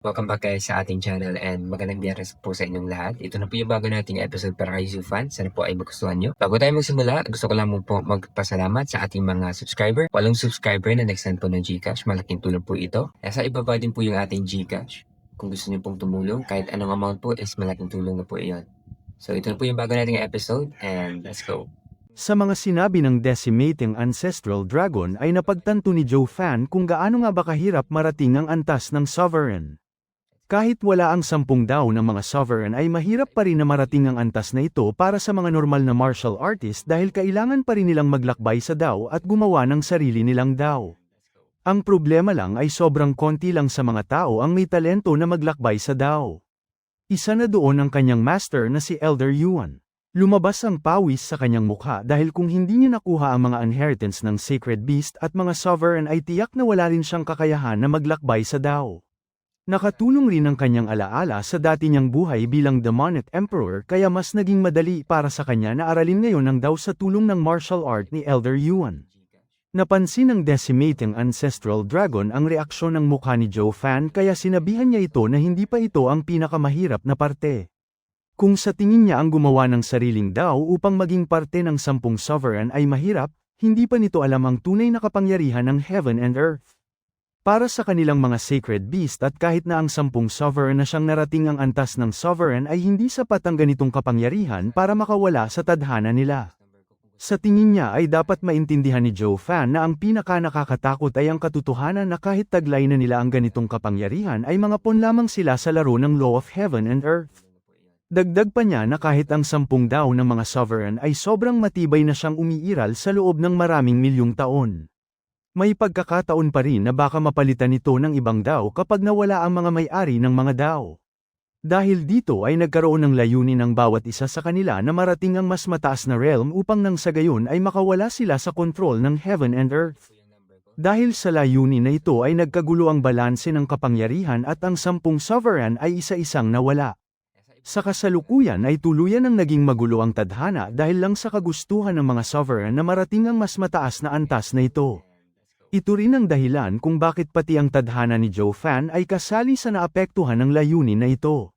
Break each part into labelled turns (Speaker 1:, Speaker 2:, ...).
Speaker 1: Welcome back guys sa ating channel and magandang biyernes po sa inyong lahat. Ito na po yung bago nating episode para kay Zoo fans. Sana po ay magustuhan nyo. Bago tayo magsimula, gusto ko lang po magpasalamat sa ating mga subscriber. Walong subscriber na nag-send po ng GCash. Malaking tulong po ito. Nasa ibaba din po yung ating GCash. Kung gusto nyo pong tumulong, kahit anong amount po is malaking tulong na po iyon. So ito na po yung bago nating episode and let's go.
Speaker 2: Sa mga sinabi ng decimating ancestral dragon ay napagtanto ni Joe Fan kung gaano nga ba kahirap marating ang antas ng sovereign. Kahit wala ang 10 daw ng mga sovereign ay mahirap pa rin na marating ang antas na ito para sa mga normal na martial artist dahil kailangan pa rin nilang maglakbay sa DAO at gumawa ng sarili nilang DAO. Ang problema lang ay sobrang konti lang sa mga tao ang may talento na maglakbay sa DAO. Isa na doon ang kanyang master na si Elder Yuan. Lumabas ang pawis sa kanyang mukha dahil kung hindi niya nakuha ang mga inheritance ng Sacred Beast at mga sovereign ay tiyak na wala rin siyang kakayahan na maglakbay sa DAO. Nakatulong rin ang kanyang alaala sa dati niyang buhay bilang Demonic Emperor kaya mas naging madali para sa kanya na aralin ngayon ang DAO sa tulong ng martial art ni Elder Yuan. Napansin ng decimating ancestral dragon ang reaksyon ng mukha ni Joe Fan kaya sinabihan niya ito na hindi pa ito ang pinakamahirap na parte. Kung sa tingin niya ang gumawa ng sariling DAO upang maging parte ng 10 sovereign ay mahirap, hindi pa nito alam ang tunay na kapangyarihan ng Heaven and Earth. Para sa kanilang mga sacred beast at kahit na ang 10 sovereign na siyang narating ang antas ng sovereign ay hindi sapat ang ganitong kapangyarihan para makawala sa tadhana nila. Sa tingin niya ay dapat maintindihan ni Joe Fan na ang pinaka-nakakatakot ay ang katotohanan na kahit taglay na nila ang ganitong kapangyarihan ay mga pawn lamang sila sa laro ng Law of Heaven and Earth. Dagdag pa niya na kahit ang 10 daw ng mga sovereign ay sobrang matibay na siyang umiiral sa loob ng maraming milyong taon. May pagkakataon pa rin na baka mapalitan ito ng ibang DAO kapag nawala ang mga may-ari ng mga DAO. Dahil dito ay nagkaroon ng layunin ng bawat isa sa kanila na marating ang mas mataas na realm upang nang sa gayon ay makawala sila sa kontrol ng Heaven and Earth. Dahil sa layunin na ito ay nagkagulo ang balanse ng kapangyarihan at ang 10 sovereign ay isa-isang nawala. Sa kasalukuyan ay tuluyan ang naging magulo ang tadhana dahil lang sa kagustuhan ng mga sovereign na marating ang mas mataas na antas na ito. Ito rin ang dahilan kung bakit pati ang tadhana ni Joe Fan ay kasali sa naapektuhan ng layunin na ito.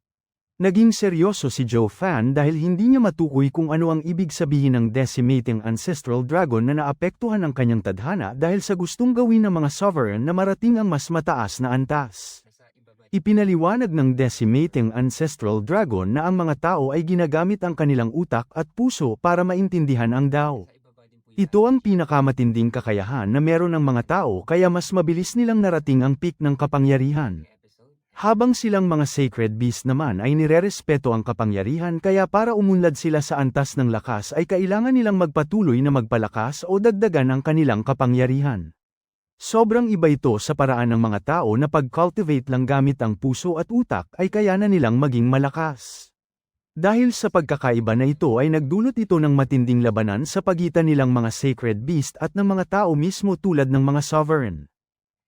Speaker 2: Naging seryoso si Joe Fan dahil hindi niya matukoy kung ano ang ibig sabihin ng decimating ancestral dragon na naapektuhan ang kanyang tadhana dahil sa gustong gawin ng mga sovereign na marating ang mas mataas na antas. Ipinaliwanag ng decimating ancestral dragon na ang mga tao ay ginagamit ang kanilang utak at puso para maintindihan ang DAO. Ito ang pinakamatinding kakayahan na meron ng mga tao kaya mas mabilis nilang narating ang peak ng kapangyarihan. Habang silang mga sacred beast naman ay nirerespeto ang kapangyarihan kaya para umunlad sila sa antas ng lakas ay kailangan nilang magpatuloy na magpalakas o dagdagan ang kanilang kapangyarihan. Sobrang iba ito sa paraan ng mga tao na pag-cultivate lang gamit ang puso at utak ay kaya na nilang maging malakas. Dahil sa pagkakaiba na ito ay nagdulot ito ng matinding labanan sa pagitan nilang mga sacred beast at ng mga tao mismo tulad ng mga sovereign.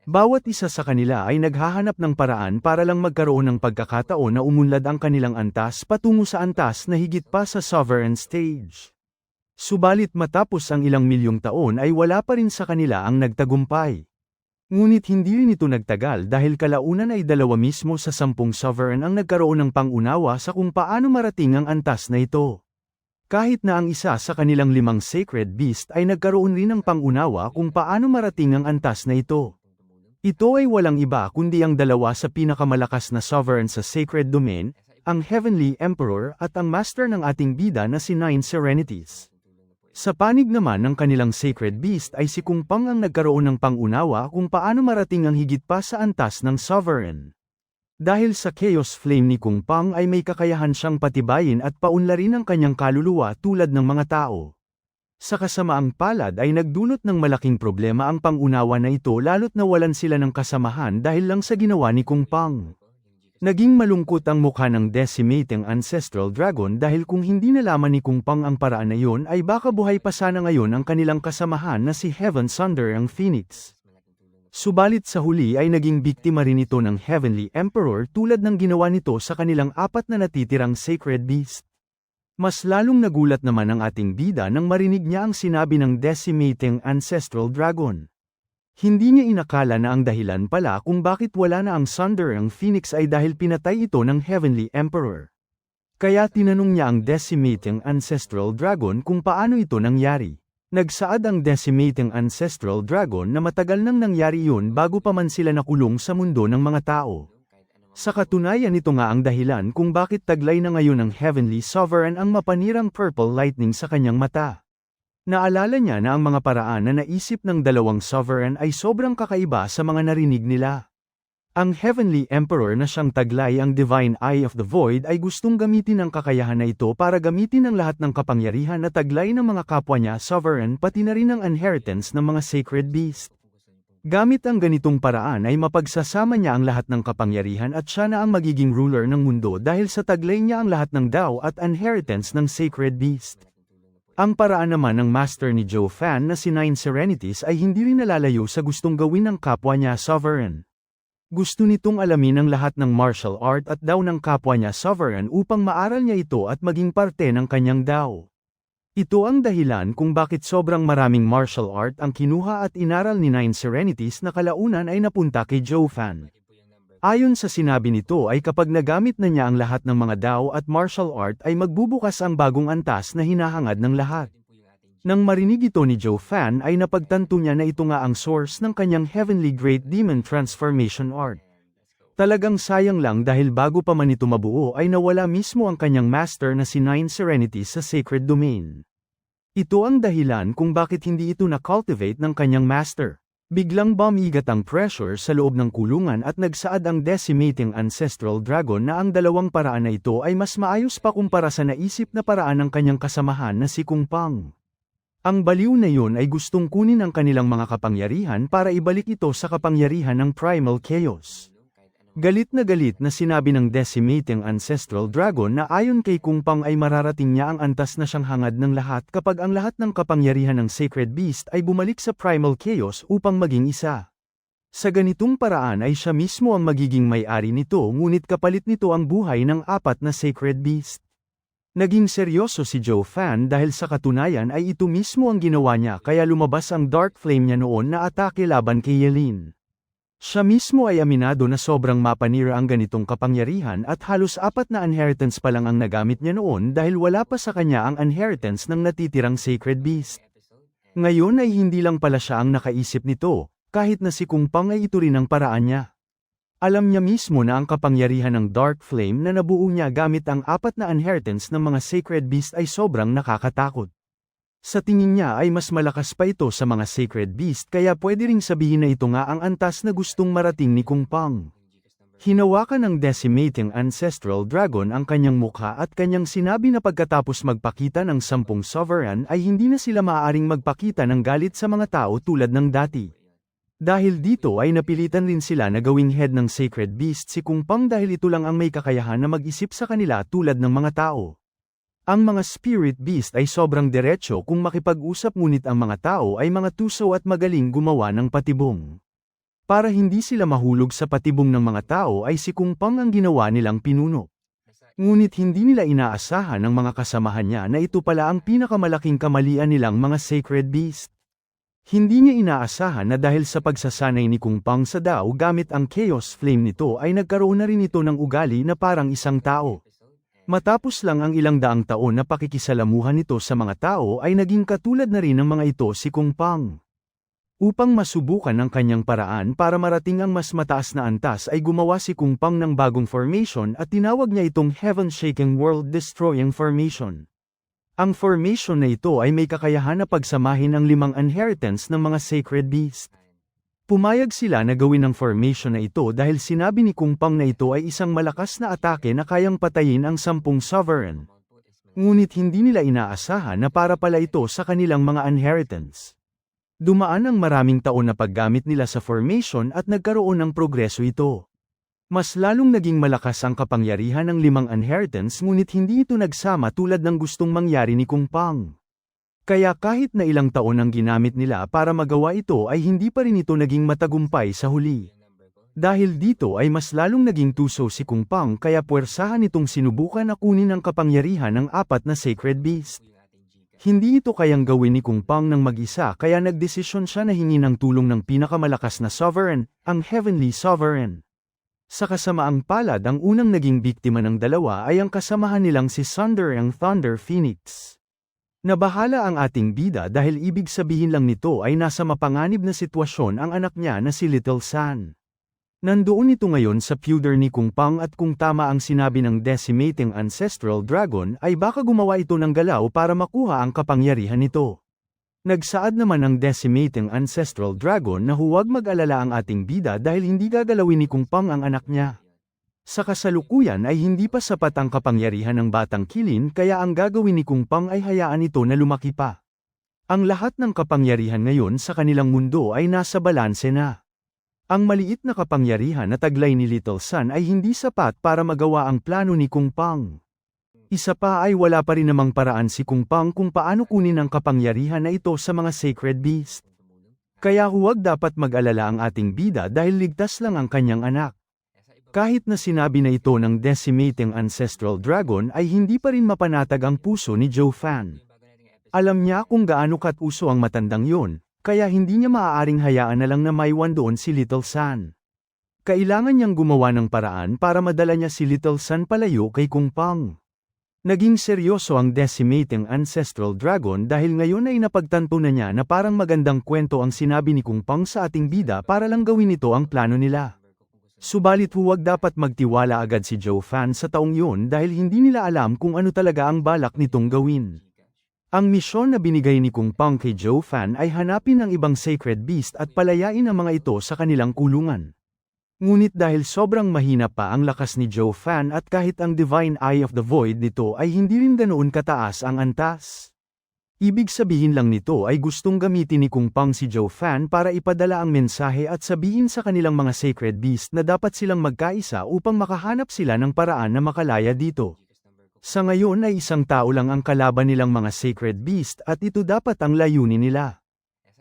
Speaker 2: Bawat isa sa kanila ay naghahanap ng paraan para lang magkaroon ng pagkakataon na umunlad ang kanilang antas patungo sa antas na higit pa sa sovereign stage. Subalit matapos ang ilang milyong taon ay wala pa rin sa kanila ang nagtagumpay. Ngunit hindi rin ito nagtagal dahil kalaunan ay 2 mismo sa 10 sovereign ang nagkaroon ng pangunawa sa kung paano marating ang antas na ito. Kahit na ang isa sa kanilang 5 sacred beast ay nagkaroon rin ng pangunawa kung paano marating ang antas na ito. Ito ay walang iba kundi ang 2 sa pinakamalakas na sovereign sa sacred domain, ang Heavenly Emperor at ang master ng ating bida na si Nine Serenities. Sa panig naman ng kanilang sacred beast ay si Kung Pang ang nagkaroon ng pangunawa kung paano marating ang higit pa sa antas ng sovereign. Dahil sa chaos flame ni Kung Pang ay may kakayahan siyang patibayin at paunlarin ang kanyang kaluluwa tulad ng mga tao. Sa kasamaang palad ay nagdulot ng malaking problema ang pangunawa na ito lalo't nawalan sila ng kasamahan dahil lang sa ginawa ni Kung Pang. Naging malungkot ang mukha ng decimating ancestral dragon dahil kung hindi nalaman ni Kung Pang ang paraan na iyon ay baka buhay pa sana ngayon ang kanilang kasamahan na si Heaven Sunder ang Phoenix. Subalit sa huli ay naging biktima rin ito ng Heavenly Emperor tulad ng ginawa nito sa kanilang 4 na natitirang sacred beast. Mas lalong nagulat naman ang ating bida nang marinig niya ang sinabi ng decimating ancestral dragon. Hindi niya inakala na ang dahilan pala kung bakit wala na ang Sunder ang Phoenix ay dahil pinatay ito ng Heavenly Emperor. Kaya tinanong niya ang Decimating Ancestral Dragon kung paano ito nangyari. Nagsaad ang Decimating Ancestral Dragon na matagal nang nangyari yun bago pa man sila nakulong sa mundo ng mga tao. Sa katunayan ito nga ang dahilan kung bakit taglay na ngayon ng Heavenly Sovereign ang mapanirang purple lightning sa kanyang mata. Naalala niya na ang mga paraan na naisip ng dalawang sovereign ay sobrang kakaiba sa mga narinig nila. Ang Heavenly Emperor na siyang taglay ang Divine Eye of the Void ay gustong gamitin ang kakayahan na ito para gamitin ang lahat ng kapangyarihan na taglay ng mga kapwa niya sovereign pati na rin ang inheritance ng mga sacred beast. Gamit ang ganitong paraan ay mapagsasama niya ang lahat ng kapangyarihan at siya na ang magiging ruler ng mundo dahil sa taglay niya ang lahat ng Dao at inheritance ng sacred beast. Ang paraan naman ng master ni Joe Fan na si Nine Serenities ay hindi rin nalalayo sa gustong gawin ng kapwa niya sovereign. Gusto nitong alamin ang lahat ng martial art at Dao ng kapwa niya sovereign upang maaral niya ito at maging parte ng kanyang Dao. Ito ang dahilan kung bakit sobrang maraming martial art ang kinuha at inaral ni Nine Serenities na kalaunan ay napunta kay Joe Fan. Ayon sa sinabi nito ay kapag nagamit na niya ang lahat ng mga Dao at martial art ay magbubukas ang bagong antas na hinahangad ng lahat. Nang marinig ito ni Joe Fan ay napagtanto niya na ito nga ang source ng kanyang Heavenly Great Demon Transformation Art. Talagang sayang lang dahil bago pa man ito mabuo ay nawala mismo ang kanyang master na si Nine Serenities sa Sacred Domain. Ito ang dahilan kung bakit hindi ito na-cultivate ng kanyang master. Biglang bumigat ang pressure sa loob ng kulungan at nagsaad ang Decimating Ancestral Dragon na ang dalawang paraan na ito ay mas maayos pa kumpara sa naisip na paraan ng kanyang kasamahan na si Kung Pang. Ang baliw na yun ay gustong kunin ang kanilang mga kapangyarihan para ibalik ito sa kapangyarihan ng Primal Chaos. Galit na sinabi ng Decimating Ancestral Dragon na ayon kay Kung Pang ay mararating niya ang antas na siyang hangad ng lahat kapag ang lahat ng kapangyarihan ng Sacred Beast ay bumalik sa Primal Chaos upang maging isa. Sa ganitong paraan ay siya mismo ang magiging may-ari nito ngunit kapalit nito ang buhay ng apat na Sacred Beast. Naging seryoso si Joe Fan dahil sa katunayan ay ito mismo ang ginawa niya kaya lumabas ang Dark Flame niya noon na atake laban kay Yelin. Siya mismo ay aminado na sobrang mapanira ang ganitong kapangyarihan at halos 4 na inheritance pa lang ang nagamit niya noon dahil wala pa sa kanya ang inheritance ng natitirang Sacred Beast. Ngayon ay hindi lang pala siya ang nakaisip nito, kahit na si Kung Pang ay ito rin ang paraan niya. Alam niya mismo na ang kapangyarihan ng Dark Flame na nabuo niya gamit ang 4 na inheritance ng mga Sacred Beast ay sobrang nakakatakot. Sa tingin niya ay mas malakas pa ito sa mga Sacred Beast kaya pwede ring sabihin na ito nga ang antas na gustong marating ni Kung Pang. Hinawakan ng Decimating Ancestral Dragon ang kanyang mukha at kanyang sinabi na pagkatapos magpakita ng 10 sovereign ay hindi na sila maaaring magpakita ng galit sa mga tao tulad ng dati. Dahil dito ay napilitan rin sila na gawing head ng Sacred Beast si Kung Pang dahil ito lang ang may kakayahan na mag-isip sa kanila tulad ng mga tao. Ang mga Spirit Beast ay sobrang diretsyo kung makipag-usap ngunit ang mga tao ay mga tuso at magaling gumawa ng patibong. Para hindi sila mahulog sa patibong ng mga tao ay si Kung Pang ang ginawa nilang pinuno. Ngunit hindi nila inaasahan ng mga kasamahan niya na ito pala ang pinakamalaking kamalian nilang mga Sacred Beast. Hindi niya inaasahan na dahil sa pagsasanay ni Kung Pang sa Dao gamit ang Chaos Flame nito ay nagkaroon na rin ito ng ugali na parang isang tao. Matapos lang ang ilang daang taon na pakikisalamuhan nito sa mga tao ay naging katulad na rin ng mga ito si Kung Pang. Upang masubukan ang kanyang paraan para marating ang mas mataas na antas ay gumawa si Kung Pang ng bagong formation at tinawag niya itong Heaven-Shaking World-Destroying Formation. Ang formation na ito ay may kakayahan na pagsamahin ang 5 inheritance ng mga Sacred Beast. Pumayag sila na gawin ang formation na ito dahil sinabi ni Kung Pang na ito ay isang malakas na atake na kayang patayin ang 10 sovereign. Ngunit hindi nila inaasahan na para pala ito sa kanilang mga inheritance. Dumaan ang maraming taon na paggamit nila sa formation at nagkaroon ng progreso ito. Mas lalong naging malakas ang kapangyarihan ng 5 inheritance ngunit hindi ito nagsama tulad ng gustong mangyari ni Kung Pang. Kaya kahit na ilang taon ang ginamit nila para magawa ito ay hindi pa rin ito naging matagumpay sa huli. Dahil dito ay mas lalong naging tuso si Kung Pang kaya puwersahan itong sinubukan na kunin ang kapangyarihan ng 4 na Sacred Beast. Hindi ito kayang gawin ni Kung Pang ng mag-isa kaya nagdesisyon siya na hingi ng tulong ng pinakamalakas na sovereign, ang Heavenly Sovereign. Sa kasamaang palad ang unang naging biktima ng dalawa ay ang kasamahan nilang si Sunder ang Thunder Phoenix. Nabahala ang ating bida dahil ibig sabihin lang nito ay nasa mapanganib na sitwasyon ang anak niya na si Little Sun. Nandoon ito ngayon sa pewder ni Kung Pang at kung tama ang sinabi ng Decimating Ancestral Dragon ay baka gumawa ito ng galaw para makuha ang kapangyarihan nito. Nagsaad naman ng Decimating Ancestral Dragon na huwag mag-alala ang ating bida dahil hindi gagalawin ni Kung Pang ang anak niya. Sa kasalukuyan ay hindi pa sapat ang kapangyarihan ng batang kilin kaya ang gagawin ni Kung Pang ay hayaan ito na lumaki pa. Ang lahat ng kapangyarihan ngayon sa kanilang mundo ay nasa balanse na. Ang maliit na kapangyarihan na taglay ni Little Sun ay hindi sapat para magawa ang plano ni Kung Pang. Isa pa ay wala pa rin namang paraan si Kung Pang kung paano kunin ang kapangyarihan na ito sa mga sacred beast. Kaya huwag dapat mag-alala ang ating bida dahil ligtas lang ang kanyang anak. Kahit na sinabi na ito ng Decimating Ancestral Dragon ay hindi pa rin mapanatag ang puso ni Joe Fan. Alam niya kung gaano katuso ang matandang yon. Kaya hindi niya maaaring hayaan na lang na maiwan doon si Little Sun. Kailangan niyang gumawa ng paraan para madala niya si Little Sun palayo kay Kung Pang. Naging seryoso ang Decimating Ancestral Dragon dahil ngayon ay napagtanto na niya na parang magandang kwento ang sinabi ni Kung Pang sa ating bida para lang gawin ito ang plano nila. Subalit huwag dapat magtiwala agad si Joe Fan sa taong yun dahil hindi nila alam kung ano talaga ang balak nitong gawin. Ang misyon na binigay ni Kung Pang kay Joe Fan ay hanapin ang ibang sacred beast at palayain ang mga ito sa kanilang kulungan. Ngunit dahil sobrang mahina pa ang lakas ni Joe Fan at kahit ang Divine Eye of the Void nito ay hindi rin ganoon kataas ang antas. Ibig sabihin lang nito ay gustong gamitin ni Kung Pang si Joe Fan para ipadala ang mensahe at sabihin sa kanilang mga sacred beast na dapat silang magkaisa upang makahanap sila ng paraan na makalaya dito. Sa ngayon ay isang tao lang ang kalaban nilang mga sacred beast at ito dapat ang layunin nila.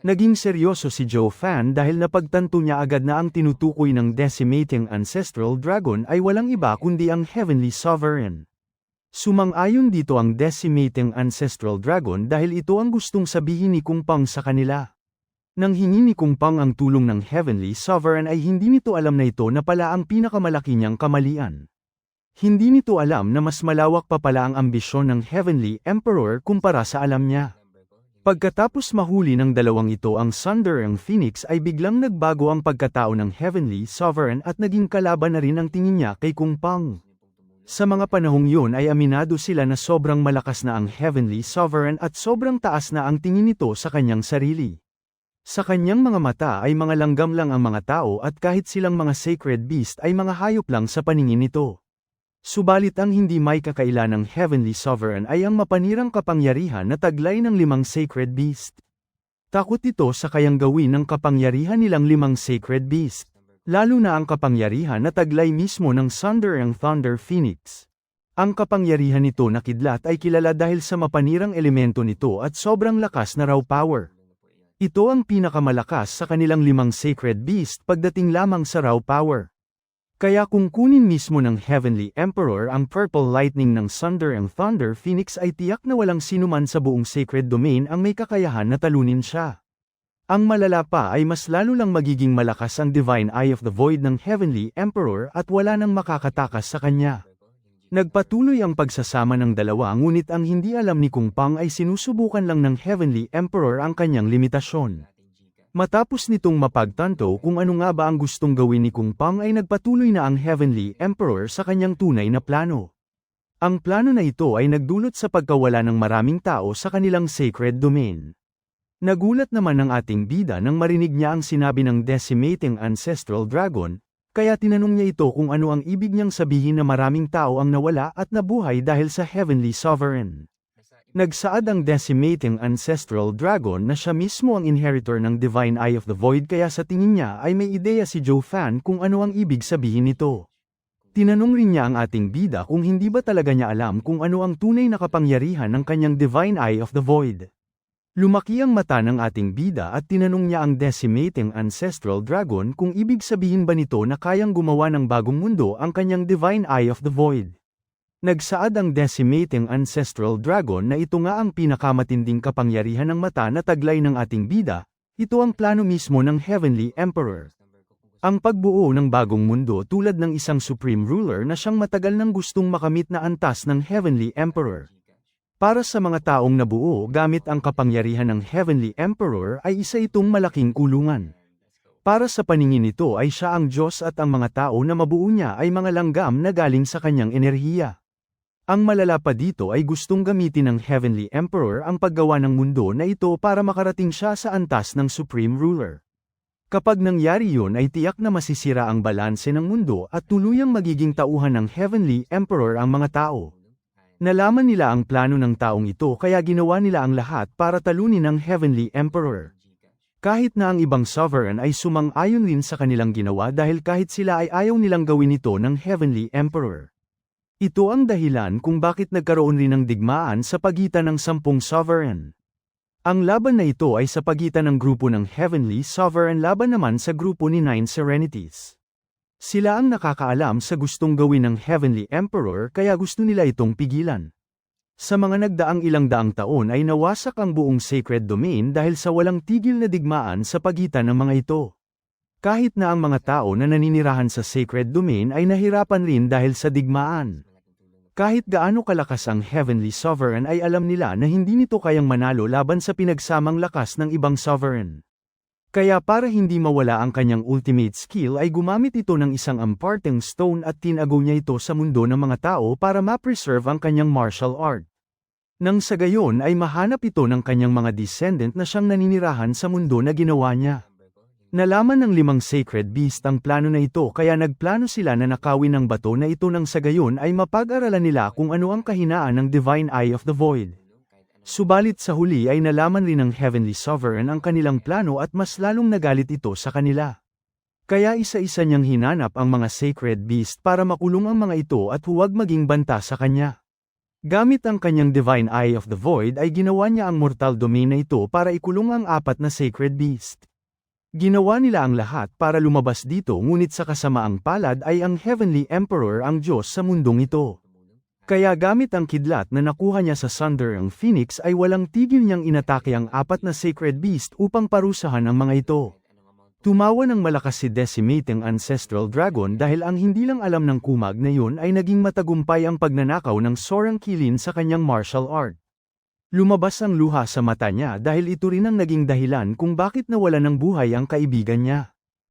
Speaker 2: Naging seryoso si Joe Fan dahil napagtanto niya agad na ang tinutukoy ng Decimating Ancestral Dragon ay walang iba kundi ang Heavenly Sovereign. Sumang-ayon dito ang Decimating Ancestral Dragon dahil ito ang gustong sabihin ni Kung Pang sa kanila. Nang hingi ni Kung Pang ang tulong ng Heavenly Sovereign ay hindi nito alam na ito na pala ang pinakamalaki niyang kamalian. Hindi nito alam na mas malawak pa pala ang ambisyon ng Heavenly Emperor kumpara sa alam niya. Pagkatapos mahuli ng dalawang ito ang Sunder ang Phoenix ay biglang nagbago ang pagkatao ng Heavenly Sovereign at naging kalaban na rin ang tingin niya kay Kung Pang. Sa mga panahong yun ay aminado sila na sobrang malakas na ang Heavenly Sovereign at sobrang taas na ang tingin nito sa kanyang sarili. Sa kanyang mga mata ay mga langgam lang ang mga tao at kahit silang mga sacred beast ay mga hayop lang sa paningin nito. Subalit ang hindi may kakaila ng Heavenly Sovereign ay ang mapanirang kapangyarihan na taglay ng 5 sacred beast. Takot ito sa kayang gawin ng kapangyarihan nilang 5 sacred beast. Lalo na ang kapangyarihan na taglay mismo ng Sunder ang Thunder Phoenix. Ang kapangyarihan nito na kidlat ay kilala dahil sa mapanirang elemento nito at sobrang lakas na raw power. Ito ang pinakamalakas sa kanilang 5 sacred beast pagdating lamang sa raw power. Kaya kung kunin mismo ng Heavenly Emperor ang Purple Lightning ng Sunder ang Thunder Phoenix ay tiyak na walang sinuman sa buong sacred domain ang may kakayahan na talunin siya. Ang malala pa ay mas lalo lang magiging malakas ang Divine Eye of the Void ng Heavenly Emperor at wala nang makakatakas sa kanya. Nagpatuloy ang pagsasama ng dalawa ngunit ang hindi alam ni Kung Pang ay sinusubukan lang ng Heavenly Emperor ang kanyang limitasyon. Matapos nitong mapagtanto kung ano nga ba ang gustong gawin ni Kung Pang ay nagpatuloy na ang Heavenly Emperor sa kanyang tunay na plano. Ang plano na ito ay nagdulot sa pagkawala ng maraming tao sa kanilang sacred domain. Nagulat naman ang ating bida nang marinig niya ang sinabi ng Decimating Ancestral Dragon, kaya tinanong niya ito kung ano ang ibig niyang sabihin na maraming tao ang nawala at nabuhay dahil sa Heavenly Sovereign. Nagsaad ang Decimating Ancestral Dragon na siya mismo ang inheritor ng Divine Eye of the Void kaya sa tingin niya ay may ideya si Joe Fan kung ano ang ibig sabihin nito. Tinanong rin niya ang ating bida kung hindi ba talaga niya alam kung ano ang tunay na kapangyarihan ng kanyang Divine Eye of the Void. Lumaki ang mata ng ating bida at tinanong niya ang Decimating Ancestral Dragon kung ibig sabihin ba nito na kayang gumawa ng bagong mundo ang kanyang Divine Eye of the Void. Nagsaad ang decimating ancestral dragon na ito nga ang pinakamatinding kapangyarihan ng mata na taglay ng ating bida, ito ang plano mismo ng Heavenly Emperor. Ang pagbuo ng bagong mundo tulad ng isang supreme ruler na siyang matagal nang gustong makamit na antas ng Heavenly Emperor. Para sa mga taong nabuo gamit ang kapangyarihan ng Heavenly Emperor ay isa itong malaking kulungan. Para sa paningin nito ay siya ang Diyos at ang mga tao na mabuo niya ay mga langgam na galing sa kanyang enerhiya. Ang malala pa dito ay gustong gamitin ng Heavenly Emperor ang paggawa ng mundo na ito para makarating siya sa antas ng Supreme Ruler. Kapag nangyari yun ay tiyak na masisira ang balanse ng mundo at tuluyang magiging tauhan ng Heavenly Emperor ang mga tao. Nalaman nila ang plano ng taong ito kaya ginawa nila ang lahat para talunin ang Heavenly Emperor. Kahit na ang ibang sovereign ay sumang-ayon rin sa kanilang ginawa dahil kahit sila ay ayaw nilang gawin ito ng Heavenly Emperor. Ito ang dahilan kung bakit nagkaroon rin ng digmaan sa pagitan ng 10 sovereign. Ang laban na ito ay sa pagitan ng grupo ng Heavenly Sovereign laban naman sa grupo ni 9 Serenities. Sila ang nakakaalam sa gustong gawin ng Heavenly Emperor kaya gusto nila itong pigilan. Sa mga nagdaang ilang daang taon ay nawasak ang buong sacred domain dahil sa walang tigil na digmaan sa pagitan ng mga ito. Kahit na ang mga tao na naninirahan sa sacred domain ay nahirapan rin dahil sa digmaan. Kahit gaano kalakas ang Heavenly Sovereign ay alam nila na hindi nito kayang manalo laban sa pinagsamang lakas ng ibang sovereign. Kaya para hindi mawala ang kanyang ultimate skill ay gumamit ito ng isang imparting stone at tinago niya ito sa mundo ng mga tao para ma-preserve ang kanyang martial art. Nang sa gayon ay mahanap ito ng kanyang mga descendant na siyang naninirahan sa mundo na ginawa niya. Nalaman ng 5 sacred beast ang plano na ito kaya nagplano sila na nakawin ng bato na ito nang sa gayon ay mapag-aralan nila kung ano ang kahinaan ng Divine Eye of the Void. Subalit sa huli ay nalaman rin ng Heavenly Sovereign ang kanilang plano at mas lalong nagalit ito sa kanila. Kaya isa-isa niyang hinanap ang mga sacred beast para makulong ang mga ito at huwag maging banta sa kanya. Gamit ang kanyang Divine Eye of the Void ay ginawa niya ang mortal domain na ito para ikulong ang 4 na sacred beast. Ginawa nila ang lahat para lumabas dito ngunit sa kasamaang palad ay ang Heavenly Emperor ang Diyos sa mundong ito. Kaya gamit ang kidlat na nakuha niya sa Sunder ang Phoenix ay walang tigil niyang inatake ang 4 na sacred beast upang parusahan ang mga ito. Tumawa ng malakas si decimating ancestral dragon dahil ang hindi lang alam ng kumag na yun ay naging matagumpay ang pagnanakaw ng Sorang Kilin sa kanyang martial art. Lumabas ang luha sa mata niya dahil ito rin ang naging dahilan kung bakit nawala ng buhay ang kaibigan niya.